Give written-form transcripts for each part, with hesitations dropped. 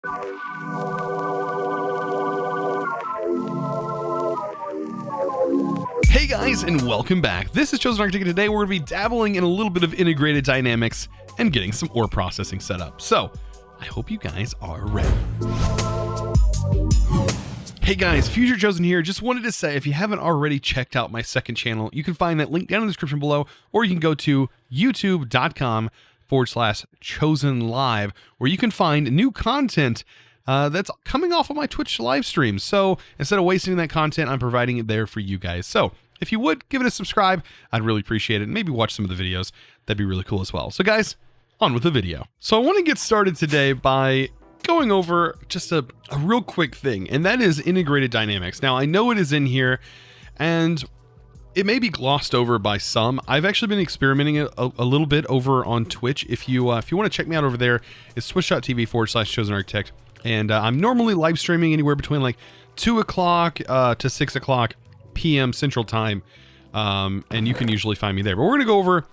Hey guys, and welcome back. This is ChosenArchitect, and today we're going to be dabbling in a little bit of integrated dynamics and getting some ore processing set up. So, I hope you guys are ready. Hey guys, Future Chosen here. Just wanted to say, if you haven't already checked out my second channel, you can find that link down in the description below, or you can go to youtube.com/ChosenLive, where you can find new content that's coming off of my Twitch live streams. So instead of wasting that content, I'm providing it there for you guys. So if you would give it a subscribe, I'd really appreciate it. And maybe watch some of the videos. That'd be really cool as well. So guys, on with the video. So I want to get started today by going over just a real quick thing, and that is integrated dynamics. Now, I know it is in here, and it may be glossed over by some. I've actually been experimenting a little bit over on Twitch. If you want to check me out over there, it's twitch.tv/ChosenArchitect. And I'm normally live streaming anywhere between like 2 o'clock to 6 o'clock p.m. Central Time. And you can usually find me there. But we're going to go over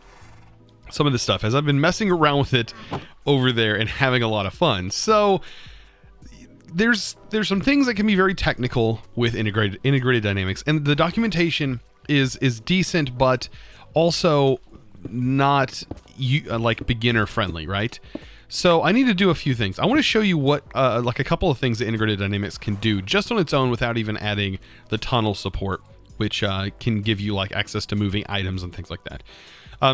some of this stuff as I've been messing around with it over there and having a lot of fun. So there's some things that can be very technical with integrated dynamics, and the documentation is decent, but also not like beginner friendly, right? So I need to do a few things. I want to show you what like a couple of things that integrated dynamics can do just on its own without even adding the tunnel support, which can give you like access to moving items and things like that.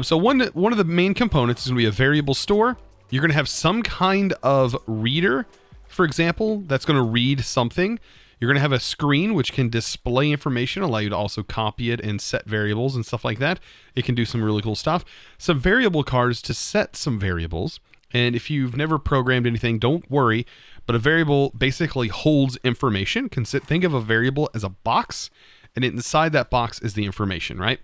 So one of the main components is going to be a variable store. You're going to have some kind of reader, for example, that's going to read something. You're going to have a screen which can display information, allow you to also copy it and set variables and stuff like that. It can do some really cool stuff. Some variable cards to set some variables. And if you've never programmed anything, don't worry. But a variable basically holds information. Think of a variable as a box, and inside that box is the information, right?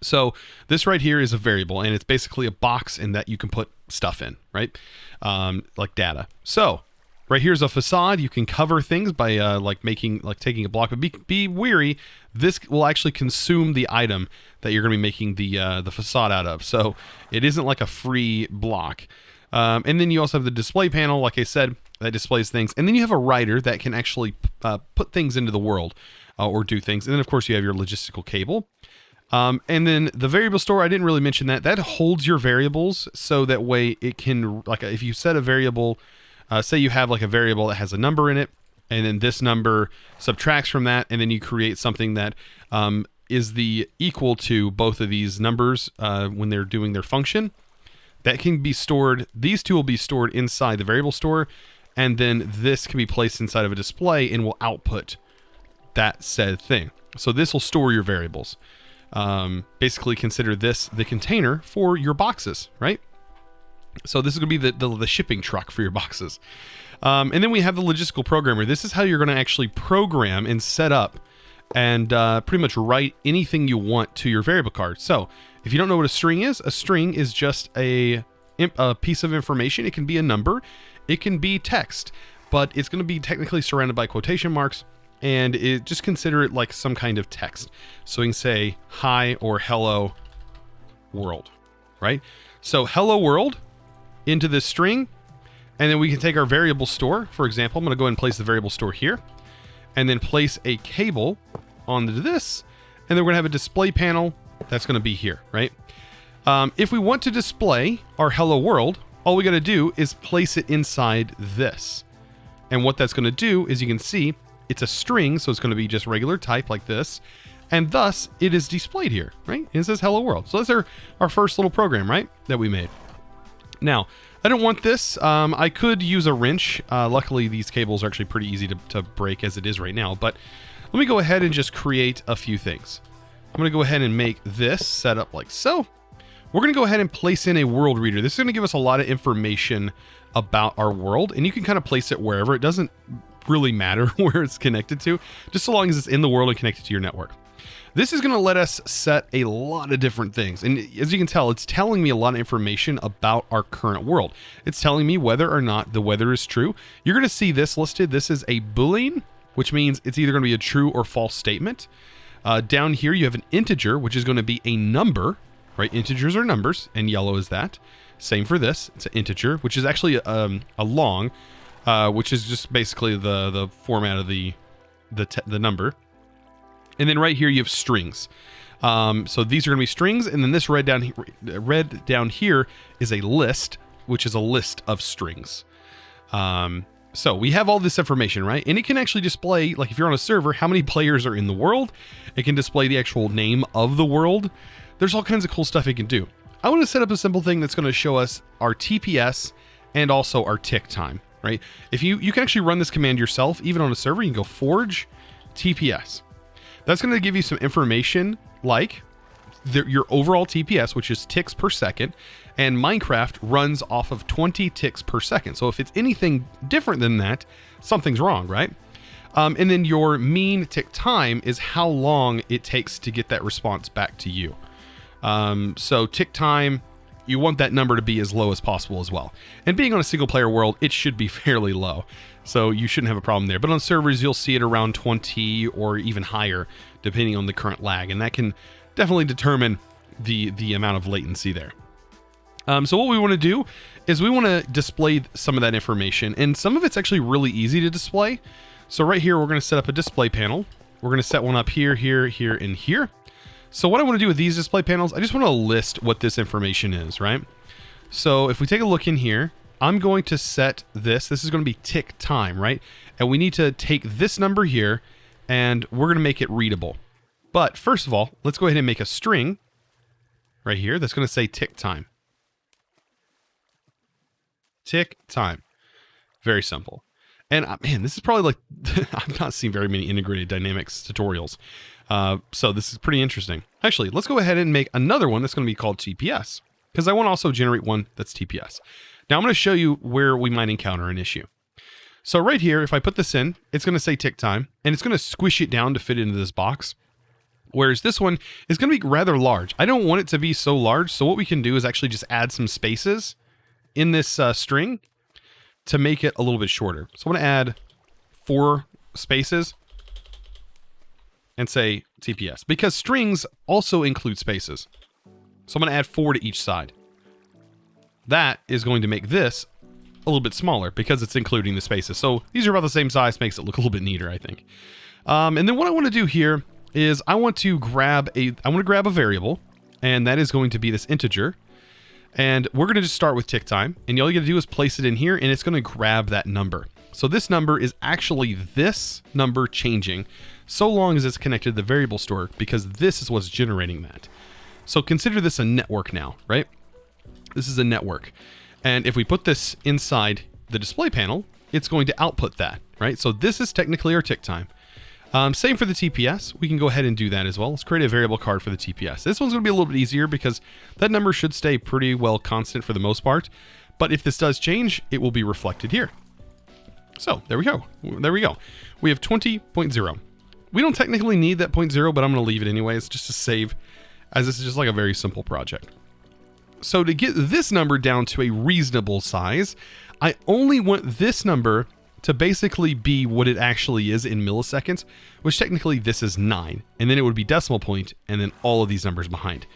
So this right here is a variable, and it's basically a box in that you can put stuff in, right? Like data. So right here's a facade. You can cover things by taking a block, but be wary. This will actually consume the item that you're going to be making the facade out of. So it isn't like a free block. And then you also have the display panel, like I said, that displays things. And then you have a writer that can actually put things into the world or do things. And then of course you have your logistical cable. And then the variable store, I didn't really mention that holds your variables. So that way it can, like if you set a variable, say you have like a variable that has a number in it, and then this number subtracts from that, and then you create something that is the equal to both of these numbers when they're doing their function. That can be stored. These two will be stored inside the variable store, and then this can be placed inside of a display and will output that said thing. So this will store your variables. Basically consider this the container for your boxes, right? So this is going to be the shipping truck for your boxes. And then we have the logistical programmer. This is how you're going to actually program and set up and pretty much write anything you want to your variable card. So if you don't know what a string is just a piece of information. It can be a number, it can be text, but it's going to be technically surrounded by quotation marks, and just consider it like some kind of text. So you can say hi or hello world, right? So hello world into this string, and then we can take our variable store. For example, I'm going to go ahead and place the variable store here, and then place a cable onto this, and then we're going to have a display panel that's going to be here, right? If we want to display our hello world, all we got to do is place it inside this. And what that's going to do is, you can see it's a string, so it's going to be just regular type like this, and thus it is displayed here, right? It says hello world. So that's our first little program, right, that we made. Now, I don't want this. I could use a wrench. Luckily, these cables are actually pretty easy to break as it is right now, but let me go ahead and just create a few things. I'm going to go ahead and make this set up like so. We're going to go ahead and place in a world reader. This is going to give us a lot of information about our world, and you can kind of place it wherever. It doesn't really matter where it's connected to, just so long as it's in the world and connected to your network. This is going to let us set a lot of different things. And as you can tell, it's telling me a lot of information about our current world. It's telling me whether or not the weather is true. You're going to see this listed. This is a Boolean, which means it's either going to be a true or false statement. Down here, you have an integer, which is going to be a number, right? Integers are numbers, and yellow is that. Same for this. It's an integer, which is actually a long. which is just basically the format of the number. And then right here you have strings. So these are going to be strings, and then this red down here is a list, which is a list of strings. So we have all this information, right? And it can actually display, like if you're on a server, how many players are in the world. It can display the actual name of the world. There's all kinds of cool stuff it can do. I want to set up a simple thing that's going to show us our TPS and also our tick time, right? If you can actually run this command yourself, even on a server, you can go forge TPS. That's going to give you some information like your overall TPS, which is ticks per second, and Minecraft runs off of 20 ticks per second. So if it's anything different than that, something's wrong, right? And then your mean tick time is how long it takes to get that response back to you. So tick time, you want that number to be as low as possible as well. And being on a single player world, it should be fairly low. So you shouldn't have a problem there. But on servers, you'll see it around 20 or even higher, depending on the current lag. And that can definitely determine the amount of latency there. So what we want to do is we want to display some of that information. And some of it's actually really easy to display. So right here, we're going to set up a display panel. We're going to set one up here, here, here, and here. So what I want to do with these display panels, I just want to list what this information is, right? So if we take a look in here, I'm going to set this is going to be tick time, right? And we need to take this number here and we're going to make it readable. But first of all, let's go ahead and make a string right here that's going to say tick time. Tick time. Very simple. And man, this is probably like, I've not seen very many integrated dynamics tutorials. So this is pretty interesting. Actually, let's go ahead and make another one that's going to be called TPS, because I want to also generate one that's TPS. Now I'm going to show you where we might encounter an issue. So right here, if I put this in, it's going to say tick time, and it's going to squish it down to fit into this box. Whereas this one is going to be rather large. I don't want it to be so large. So what we can do is actually just add some spaces in this string to make it a little bit shorter. So I'm going to add 4 spaces and say TPS, because strings also include spaces. So I'm going to add 4 to each side. That is going to make this a little bit smaller because it's including the spaces. So these are about the same size, makes it look a little bit neater, I think. And then what I want to do here is I want to grab a variable, and that is going to be this integer. And we're going to just start with tick time, and all you got to do is place it in here, and it's going to grab that number. So this number is actually this number changing, so long as it's connected to the variable store, because this is what's generating that. So consider this a network now, right? This is a network. And if we put this inside the display panel, it's going to output that, right? So this is technically our tick time. Same for the TPS. We can go ahead and do that as well. Let's create a variable card for the TPS. This one's going to be a little bit easier because that number should stay pretty well constant for the most part. But if this does change, it will be reflected here. So there we go. There we go. We have 20.0. We don't technically need that 0.0, but I'm going to leave it anyways just to save, as this is just like a very simple project. So to get this number down to a reasonable size, I only want this number to basically be what it actually is in milliseconds, which technically this is 9. And then it would be decimal point and then all of these numbers behind.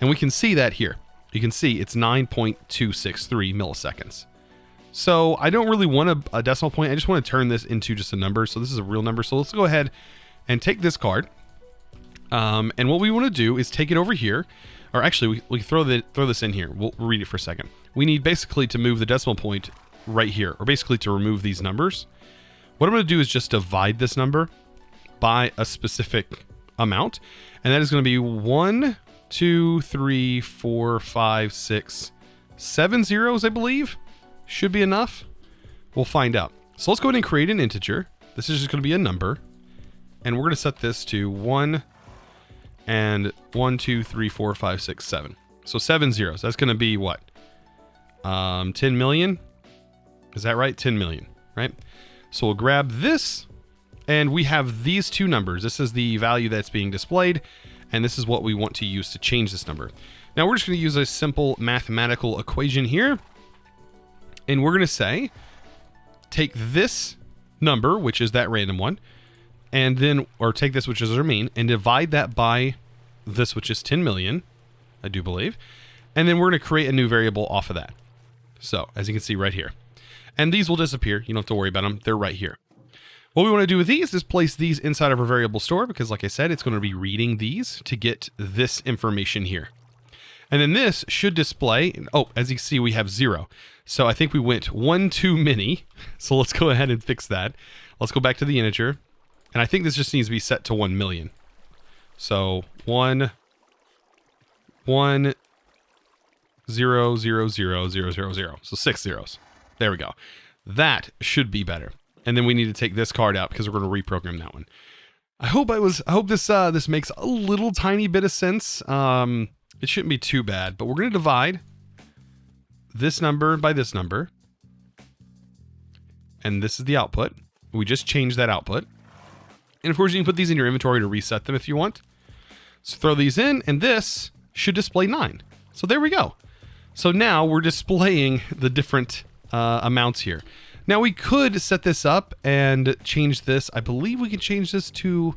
And we can see that here. You can see it's 9.263 milliseconds. So I don't really want a decimal point. I just want to turn this into just a number. So this is a real number. So let's go ahead and take this card. And what we want to do is take it over here. Or actually, we throw this in here. We'll read it for a second. We need basically to move the decimal point right here, or basically to remove these numbers. What I'm going to do is just divide this number by a specific amount, and that is going to be 1, 2, 3, 4, 5, 6, 7 zeros, I believe. Should be enough. We'll find out. So let's go ahead and create an integer. This is just going to be a number, and we're going to set this to 1 and 1, 2, 3, 4, 5, 6, 7. So 7 zeros. That's going to be what? 10 million. Is that right? 10 million, right? So we'll grab this, and we have these two numbers. This is the value that's being displayed, and this is what we want to use to change this number. Now we're just going to use a simple mathematical equation here, and we're going to say, take this number, which is that random one, and then, or take this, which is our mean, and divide that by this, which is 10 million, I do believe, and then we're going to create a new variable off of that. So, as you can see right here. And these will disappear. You don't have to worry about them. They're right here. What we want to do with these is place these inside of our variable store because, like I said, it's going to be reading these to get this information here. And then this should display, oh, as you can see, we have 0. So I think we went one too many. So let's go ahead and fix that. Let's go back to the integer. And I think this just needs to be set to 1 million. So 1, 1, 0, 0, 0, 0, 0, 0. So 6 zeros. There we go. That should be better. And then we need to take this card out because we're going to reprogram that one. I hope this makes a little tiny bit of sense. It shouldn't be too bad, but we're going to divide this number by this number. And this is the output. We just changed that output. And of course, you can put these in your inventory to reset them if you want. So throw these in, and this should display 9. So there we go. So now we're displaying the different amounts here. Now we could set this up and change this. I believe we can change this to,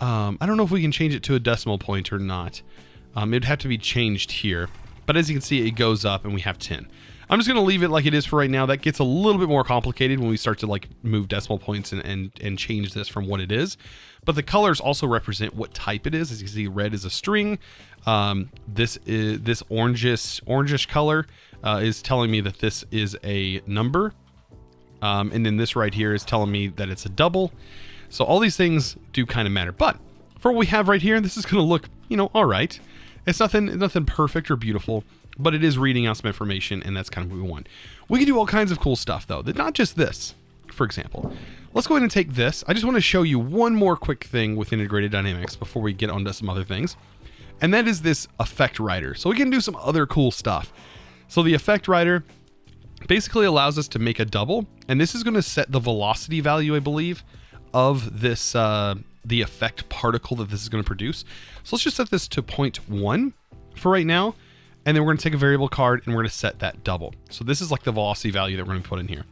I don't know if we can change it to a decimal point or not. It'd have to be changed here. But as you can see, it goes up and we have 10. I'm just going to leave it like it is for right now. That gets a little bit more complicated when we start to like move decimal points and change this from what it is. But the colors also represent what type it is. As you can see, red is a string. This orangish color is telling me that this is a number. And then this right here is telling me that it's a double. So all these things do kind of matter. But for what we have right here, this is going to look, all right. It's nothing perfect or beautiful, but it is reading out some information, and that's kind of what we want. We can do all kinds of cool stuff, though. Not just this, for example. Let's go ahead and take this. I just want to show you one more quick thing with Integrated Dynamics before we get on to some other things. And that is this effect writer. So we can do some other cool stuff. So the effect writer basically allows us to make a double, and this is going to set the velocity value, I believe, of this the effect particle that this is going to produce. So let's just set this to 0.1 for right now, and then we're going to take a variable card and we're going to set that double. So this is like the velocity value that we're going to put in here.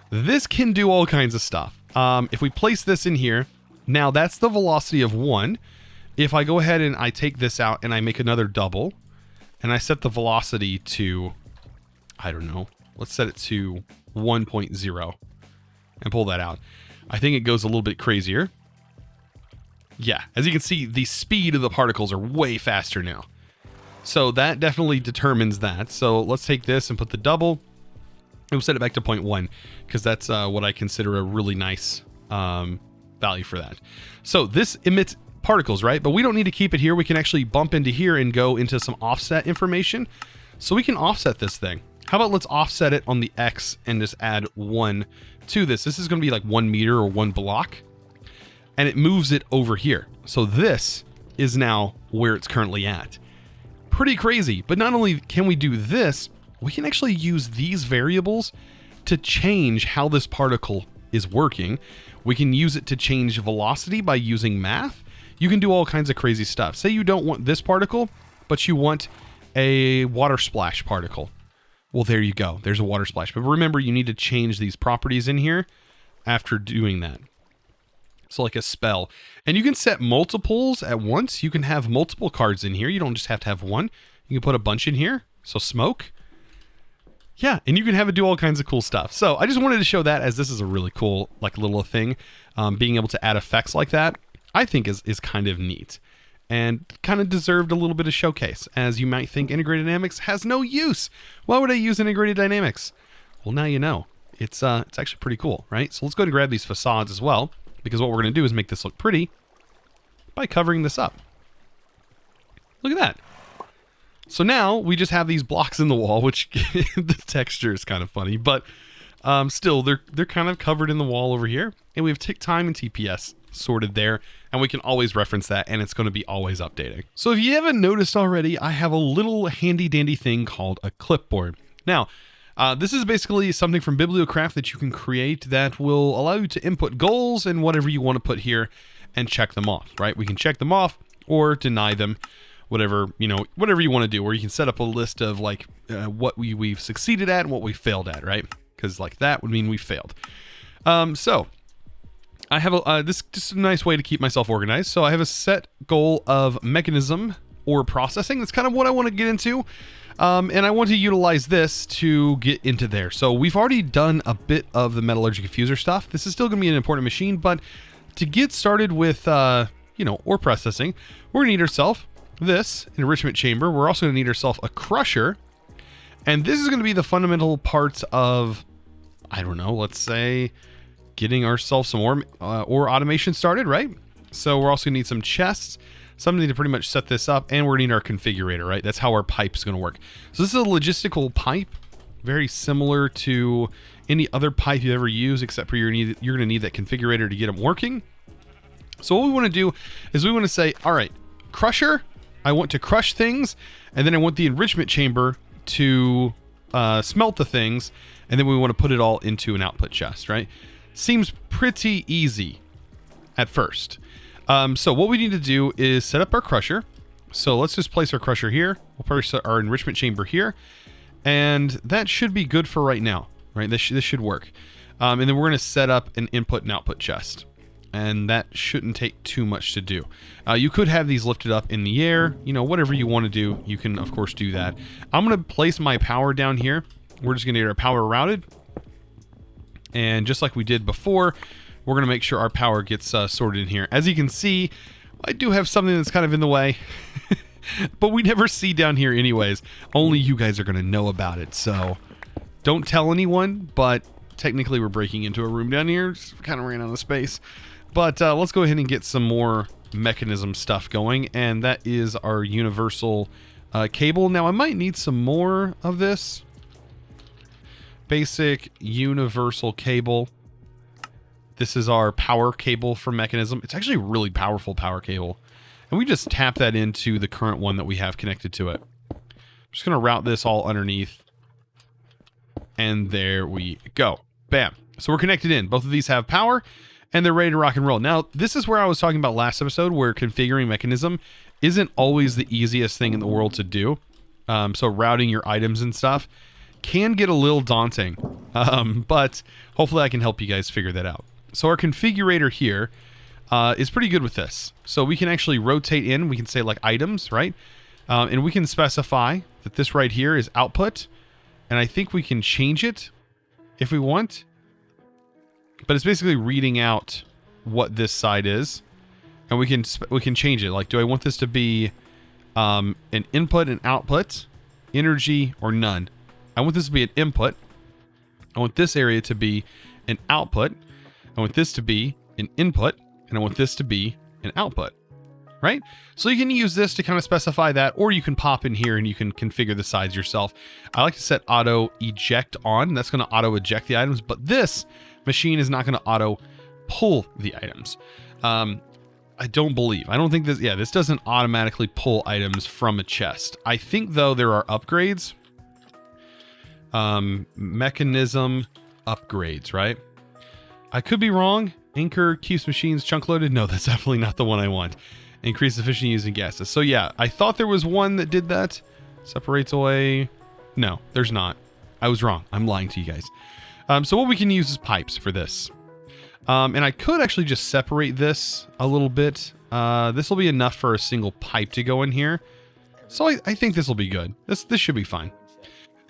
This can do all kinds of stuff. If we place this in here, now that's the velocity of 1. If I go ahead and I take this out and I make another double, and I set the velocity to, I don't know, let's set it to 1.0 and pull that out. I think it goes a little bit crazier. Yeah, as you can see, the speed of the particles are way faster now. So that definitely determines that. So let's take this and put the double, and we'll set it back to 0.1 because that's what I consider a really nice value for that. So this emits particles, right? But we don't need to keep it here. We can actually bump into here and go into some offset information. So we can offset this thing. How about let's offset it on the X and just add 1 to this. This is going to be like 1 meter or 1 block. And it moves it over here. So this is now where it's currently at. Pretty crazy. But not only can we do this, we can actually use these variables to change how this particle is working. We can use it to change velocity by using math. You can do all kinds of crazy stuff. Say you don't want this particle, but you want a water splash particle. Well, there you go. There's a water splash. But remember, you need to change these properties in here after doing that. So like a spell. And you can set multiples at once. You can have multiple cards in here. You don't just have to have one. You can put a bunch in here. So smoke. Yeah, and you can have it do all kinds of cool stuff. So I just wanted to show that, as this is a really cool like little thing. Being able to add effects like that, I think is kind of neat. And kind of deserved a little bit of showcase. As you might think, Integrated Dynamics has no use. Why would I use Integrated Dynamics? Well, now you know. It's actually pretty cool, right? So let's go ahead and grab these facades as well. Because what we're going to do is make this look pretty by covering this up. Look at that. So now we just have these blocks in the wall, which the texture is kind of funny, but still they're kind of covered in the wall over here. And we have tick time and TPS sorted there, and we can always reference that, and it's going to be always updating. So if you haven't noticed already, I have a little handy dandy thing called a clipboard. Now, this is basically something from Bibliocraft that you can create that will allow you to input goals and whatever you want to put here and check them off, right? We can check them off or deny them, whatever you want to do, or you can set up a list of like what we've succeeded at and what we failed at, right? Because like that would mean we failed. So I have this just a nice way to keep myself organized. So I have a set goal of mechanism or processing. That's kind of what I want to get into. And I want to utilize this to get into there. So we've already done a bit of the metallurgic diffuser stuff. This is still going to be an important machine, but to get started with, ore processing, we're going to need ourselves this enrichment chamber. We're also going to need ourselves a crusher. And this is going to be the fundamental parts of, I don't know, let's say getting ourselves some ore automation started, right? So we're also going to need some chests, something to pretty much set this up, and we're going to need our configurator, right? That's how our pipe is going to work. So this is a logistical pipe, very similar to any other pipe you ever use, except for you're going to need that configurator to get them working. So what we want to do is we want to say, all right, crusher, I want to crush things, and then I want the enrichment chamber to smelt the things, and then we want to put it all into an output chest, right? Seems pretty easy at first. So what we need to do is set up our crusher. So let's just place our crusher here. We'll place our enrichment chamber here, and that should be good for right now, right? This should work. And then we're going to set up an input and output chest, and that shouldn't take too much to do. You could have these lifted up in the air, whatever you want to do, you can of course do that. I'm going to place my power down here. We're just going to get our power routed. And just like we did before, we're going to make sure our power gets sorted in here. As you can see, I do have something that's kind of in the way, but we never see down here anyways. Only you guys are going to know about it. So don't tell anyone, but technically we're breaking into a room down here. Just kind of ran out of space. But let's go ahead and get some more Mekanism stuff going. And that is our universal cable. Now I might need some more of this. Basic universal cable. This is our power cable for Mekanism. It's actually a really powerful power cable. And we just tap that into the current one that we have connected to it. I'm just going to route this all underneath. And there we go. Bam. So we're connected in. Both of these have power, and they're ready to rock and roll. Now, this is where I was talking about last episode, where configuring Mekanism isn't always the easiest thing in the world to do. So routing your items and stuff can get a little daunting. But hopefully I can help you guys figure that out. So our configurator here is pretty good with this. So we can actually rotate in. We can say like items, right? And we can specify that this right here is output. And I think we can change it if we want. But it's basically reading out what this side is. And we can change it. Like, do I want this to be an input and output, energy, or none? I want this to be an input. I want this area to be an output. I want this to be an input, and I want this to be an output, right? So you can use this to kind of specify that, or you can pop in here and you can configure the size yourself. I like to set auto eject on. That's going to auto eject the items, but this machine is not going to auto pull the items. I don't think this, this doesn't automatically pull items from a chest. I think though there are upgrades. Mekanism upgrades, right? I could be wrong. Anchor keeps machines chunk loaded. No, that's definitely not the one I want. Increase efficiency using gases. So yeah, I thought there was one that did that. Separates away. No, there's not. I was wrong. I'm lying to you guys. So what we can use is pipes for this. And I could actually just separate this a little bit. This will be enough for a single pipe to go in here. So I think this will be good. This should be fine.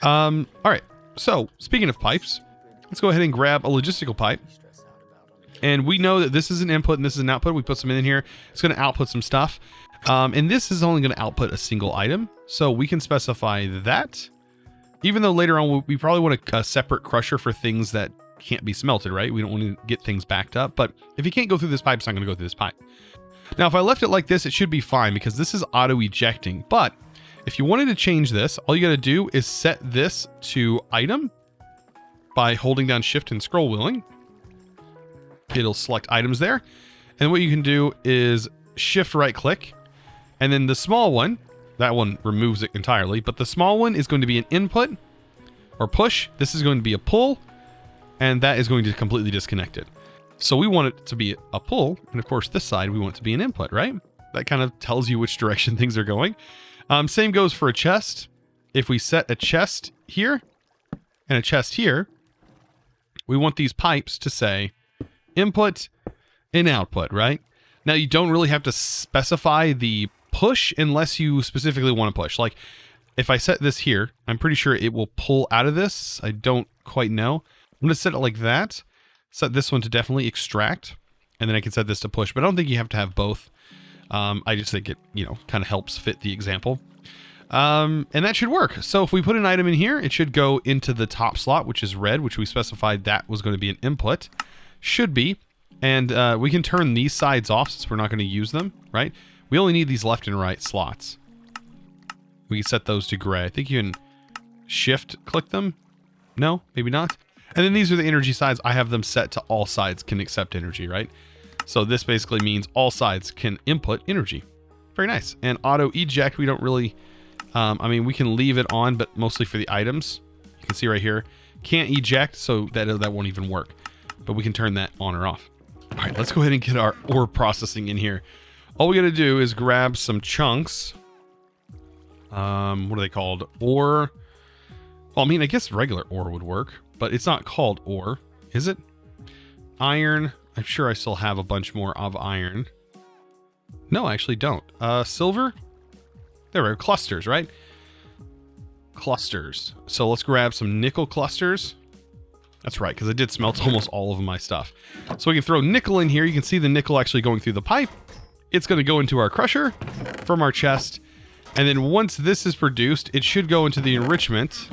All right. So speaking of pipes, let's go ahead and grab a logistical pipe. And we know that this is an input and this is an output. We put some in here. It's going to output some stuff. And this is only going to output a single item. So we can specify that. Even though later on we probably want a separate crusher for things that can't be smelted, right? We don't want to get things backed up. But if you can't go through this pipe, it's not going to go through this pipe. Now, if I left it like this, it should be fine because this is auto ejecting. But if you wanted to change this, all you got to do is set this to item by holding down shift and scroll wheeling. It'll select items there. And what you can do is shift right click. And then the small one, that one removes it entirely. But the small one is going to be an input or push. This is going to be a pull. And that is going to completely disconnect it. So we want it to be a pull. And of course, this side, we want it to be an input, right? That kind of tells you which direction things are going. Same goes for a chest. If we set a chest here and a chest here, we want these pipes to say input and output, right? Now you don't really have to specify the push unless you specifically want to push. Like if I set this here, I'm pretty sure it will pull out of this. I don't quite know. I'm going to set it like that. Set this one to definitely extract. And then I can set this to push. But I don't think you have to have both. I just think it, kind of helps fit the example. And that should work. So if we put an item in here, it should go into the top slot, which is red, which we specified that was going to be an input. Should be. And we can turn these sides off since we're not going to use them, right? We only need these left and right slots. We can set those to gray. I think you can shift click them. No, maybe not. And then these are the energy sides. I have them set to all sides can accept energy, right? So this basically means all sides can input energy. Very nice. And auto eject, we don't really, we can leave it on, but mostly for the items. You can see right here, can't eject, so that won't even work. But we can turn that on or off. All right, let's go ahead and get our ore processing in here. All we got to do is grab some chunks. What are they called? Ore. Well, I guess regular ore would work, but it's not called ore, is it? Iron. I'm sure I still have a bunch more of iron. No, I actually don't. Silver. There we go. Clusters, right? Clusters. So let's grab some nickel clusters. That's right, because I did smelt almost all of my stuff. So we can throw nickel in here. You can see the nickel actually going through the pipe. It's going to go into our crusher from our chest. And then once this is produced, it should go into the enrichment,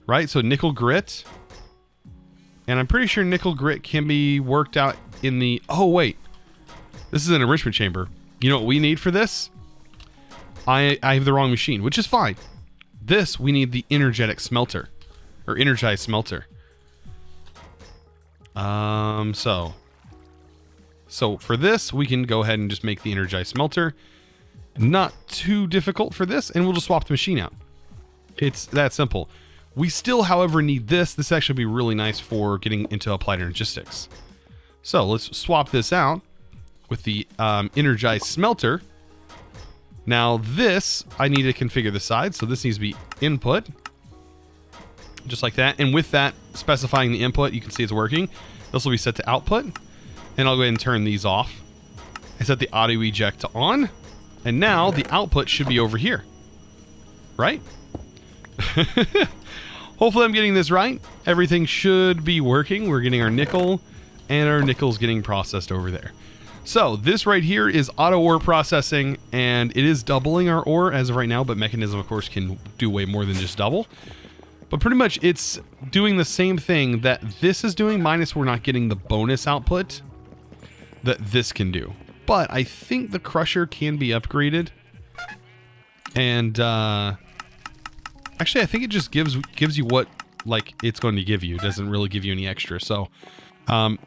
right? So nickel grit. And I'm pretty sure nickel grit can be worked out in the... Oh, wait. This is an enrichment chamber. You know what we need for this? I have the wrong machine, which is fine. This, we need the energetic smelter. Or energized smelter. So for this, we can go ahead and just make the energized smelter. Not too difficult for this, and we'll just swap the machine out. It's that simple. We still, however, need this. This actually be really nice for getting into applied energistics. So let's swap this out with the energized smelter. Now this, I need to configure the side. So this needs to be input. Just like that. And with that, specifying the input, you can see it's working. This will be set to output. And I'll go ahead and turn these off. I set the auto eject to on. And now the output should be over here. Right? Hopefully I'm getting this right. Everything should be working. We're getting our nickel, and our nickel's getting processed over there. So this right here is auto ore processing, and it is doubling our ore as of right now, but Mekanism, of course, can do way more than just double. But pretty much it's doing the same thing that this is doing, minus we're not getting the bonus output that this can do. But I think the crusher can be upgraded. And actually, I think it just gives you what it's going to give you. It doesn't really give you any extra. So,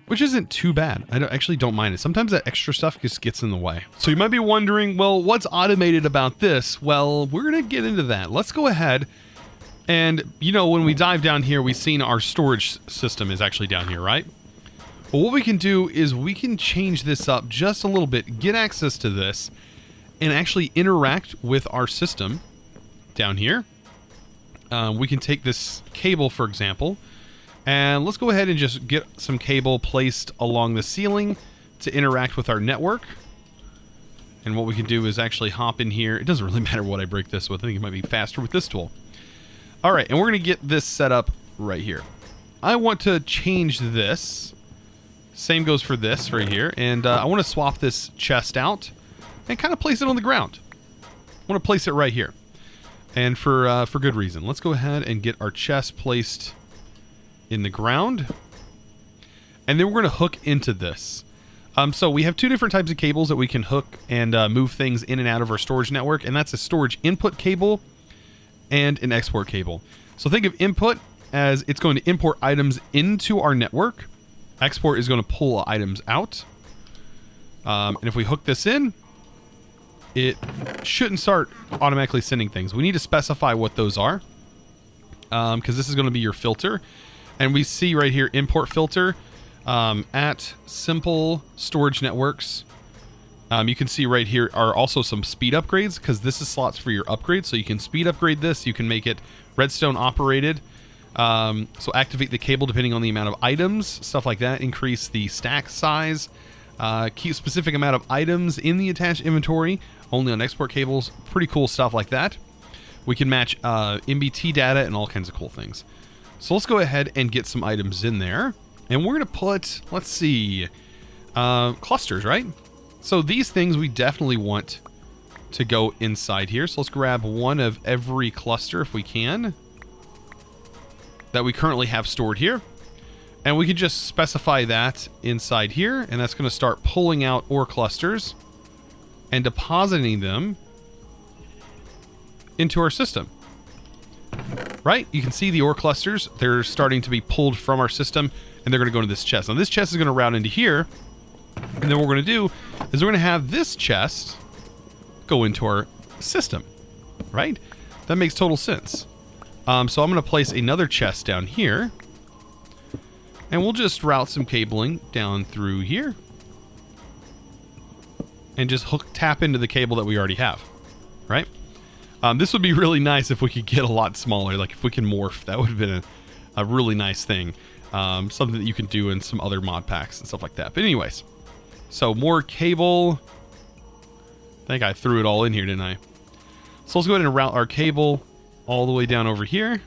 which isn't too bad. I actually don't mind it. Sometimes that extra stuff just gets in the way. So you might be wondering, well, what's automated about this? Well, we're going to get into that. Let's go ahead. And, when we dive down here, we've seen our storage system is actually down here, right? But what we can do is we can change this up just a little bit, get access to this, and actually interact with our system down here. We can take this cable, for example, and let's go ahead and just get some cable placed along the ceiling to interact with our network. And what we can do is actually hop in here. It doesn't really matter what I break this with. I think it might be faster with this tool. All right, and we're going to get this set up right here. I want to change this. Same goes for this right here. And I want to swap this chest out and kind of place it on the ground. I want to place it right here. And for good reason. Let's go ahead and get our chest placed in the ground. And then we're going to hook into this. So we have two different types of cables that we can hook and move things in and out of our storage network. And that's a storage input cable and an export cable. So think of input as it's going to import items into our network. Export is going to pull items out. And if we hook this in, it shouldn't start automatically sending things. We need to specify what those are, because this is going to be your filter. And we see right here, import filter at simple storage networks. You can see right here are also some speed upgrades, because this is slots for your upgrades. So you can speed upgrade this. You can make it redstone operated. So activate the cable depending on the amount of items, stuff like that. Increase the stack size. Keep specific amount of items in the attached inventory, only on export cables. Pretty cool stuff like that. We can match MBT data and all kinds of cool things. So let's go ahead and get some items in there. And we're going to put, let's see, clusters, right? So these things we definitely want to go inside here. So let's grab one of every cluster if we can that we currently have stored here. And we can just specify that inside here. And that's going to start pulling out ore clusters and depositing them into our system. Right? You can see the ore clusters. They're starting to be pulled from our system, and they're going to go into this chest. Now, this chest is going to route into here. And then what we're going to do is we're going to have this chest go into our system. Right? That makes total sense. So I'm going to place another chest down here. And we'll just route some cabling down through here. And just tap into the cable that we already have. Right? This would be really nice if we could get a lot smaller. Like if we can morph, that would have been a really nice thing. Something that you can do in some other mod packs and stuff like that. But anyways, so more cable. I think I threw it all in here, didn't I? So let's go ahead and route our cable all the way down over here.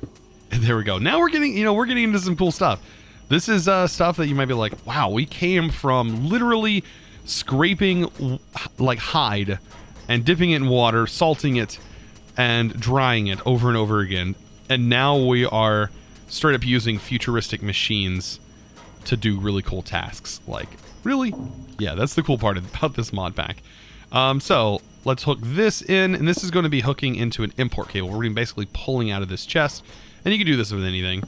And there we go. Now we're getting, we're getting into some cool stuff. This is stuff that you might be like, wow, we came from literally scraping like hide and dipping it in water, salting it, and drying it over and over again. And now we are straight up using futuristic machines to do really cool tasks. Like, really? Yeah, that's the cool part about this mod pack. So let's hook this in, and this is going to be hooking into an import cable. We're going to be basically pulling out of this chest, and you can do this with anything.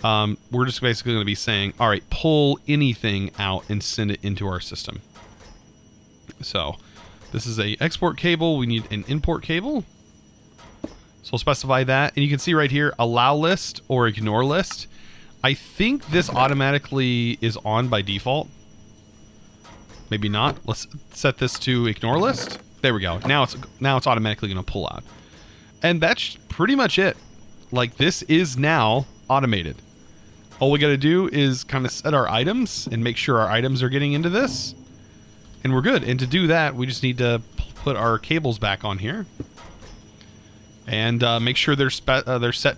We're just basically going to be saying, all right, pull anything out and send it into our system. So this is a export cable. We need an import cable. So we'll specify that. And you can see right here, allow list or ignore list. I think this automatically is on by default. Maybe not. Let's set this to ignore list. There we go. Now it's automatically going to pull out. And that's pretty much it. Like, this is now automated. All we got to do is kind of set our items and make sure our items are getting into this. And we're good. And to do that, we just need to put our cables back on here. And make sure they're set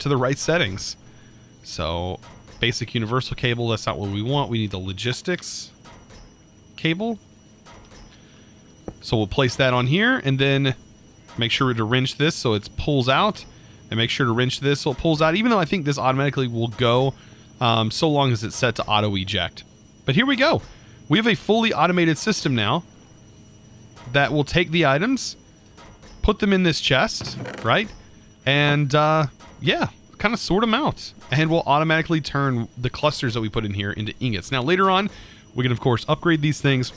to the right settings. So, basic universal cable, that's not what we want. We need the logistics cable. So we'll place that on here, and then make sure to wrench this so it pulls out. And make sure to wrench this so it pulls out, even though I think this automatically will go so long as it's set to auto eject. But here we go. We have a fully automated system now that will take the items, put them in this chest, right? And yeah, kind of sort them out. And we'll automatically turn the clusters that we put in here into ingots. Now later on, we can of course upgrade these things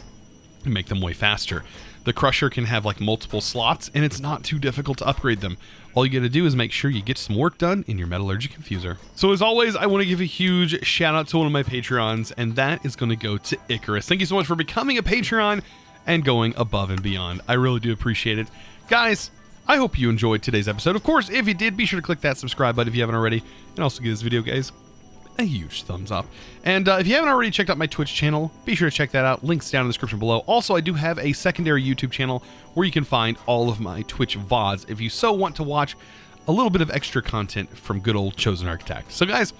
and make them way faster. The crusher can have like multiple slots, and it's not too difficult to upgrade them. All you got to do is make sure you get some work done in your metallurgy confuser. So as always, I want to give a huge shout out to one of my Patreons, and that is going to go to Icarus. Thank you so much for becoming a Patreon and going above and beyond. I really do appreciate it. Guys, I hope you enjoyed today's episode. Of course, if you did, be sure to click that subscribe button if you haven't already, and also give this video, guys, a huge thumbs up. And if you haven't already checked out my Twitch channel, be sure to check that out. Links down in the description below. Also, I do have a secondary YouTube channel where you can find all of my Twitch VODs if you so want to watch a little bit of extra content from good old ChosenArchitect. So guys,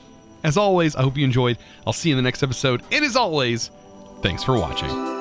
as always, I hope you enjoyed. I'll see you in the next episode. And as always, thanks for watching.